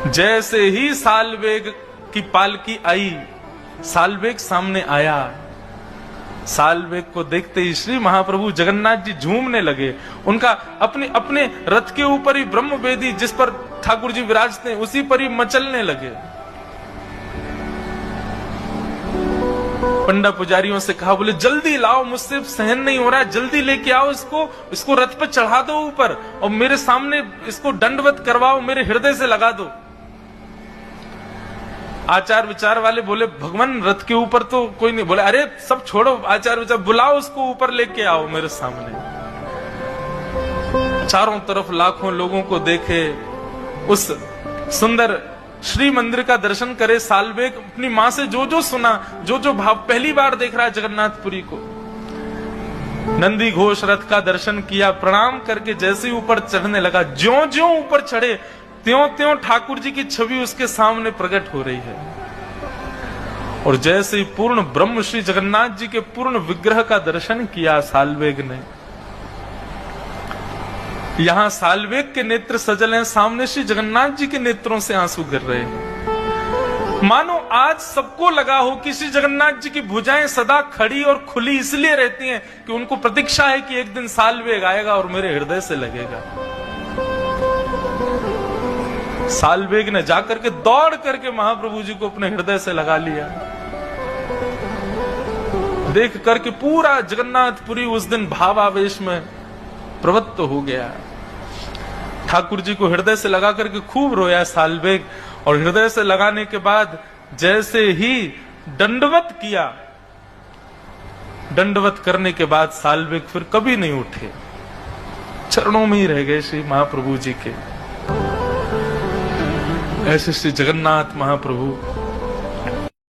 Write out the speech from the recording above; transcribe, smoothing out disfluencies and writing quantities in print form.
जैसे ही सालवेग की पालकी आई, सालवेग सामने आया, सालवेग को देखते ही श्री महाप्रभु जगन्नाथ जी झूमने लगे। उनका अपने अपने रथ के ऊपर ही ब्रह्म वेदी जिस पर ठाकुर जी विराजते हैं उसी पर ही मचलने लगे। पंडा पुजारियों से कहा, बोले जल्दी लाओ, मुझसे सहन नहीं हो रहा है, जल्दी लेके आओ इसको रथ पर चढ़ा दो ऊपर और मेरे सामने इसको दंडवत करवाओ, मेरे हृदय से लगा दो। आचार विचार वाले बोले, भगवान रथ के ऊपर तो कोई नहीं। बोले अरे सब छोड़ो आचार विचार, बुलाओ उसको ऊपर लेके आओ मेरे सामने। चारों तरफ लाखों लोगों को देखे, उस सुंदर श्री मंदिर का दर्शन करे। सालवेग अपनी मां से जो जो सुना, जो जो भाव, पहली बार देख रहा है जगन्नाथपुरी को। नंदी घोष रथ का दर्शन किया, प्रणाम करके जैसे ही ऊपर चढ़ने लगा, ज्यों ज्यों ऊपर चढ़े त्यों त्यों ठाकुर जी की छवि उसके सामने प्रकट हो रही है। और जैसे ही पूर्ण ब्रह्म श्री जगन्नाथ जी के पूर्ण विग्रह का दर्शन किया सालवेग ने, यहां सालवेग के नेत्र सजल हैं, सामने श्री जगन्नाथ जी के नेत्रों से आंसू गिर रहे हैं। मानो आज सबको लगा हो कि श्री जगन्नाथ जी की भुजाएं सदा खड़ी और खुली इसलिए रहती हैं कि उनको प्रतीक्षा है कि एक दिन सालवेग आएगा और मेरे हृदय से लगेगा। सालवेग ने जाकर के दौड़ करके महाप्रभु जी को अपने हृदय से लगा लिया। देख करके पूरा जगन्नाथपुरी उस दिन भावावेश में प्रवृत्त हो गया। ठाकुर जी को हृदय से लगा करके खूब रोया सालवेग, और हृदय से लगाने के बाद जैसे ही दंडवत किया, दंडवत करने के बाद सालवेग फिर कभी नहीं उठे, चरणों में ही रह गए श्री महाप्रभु जी के। ऐसे श्री जगन्नाथ महाप्रभु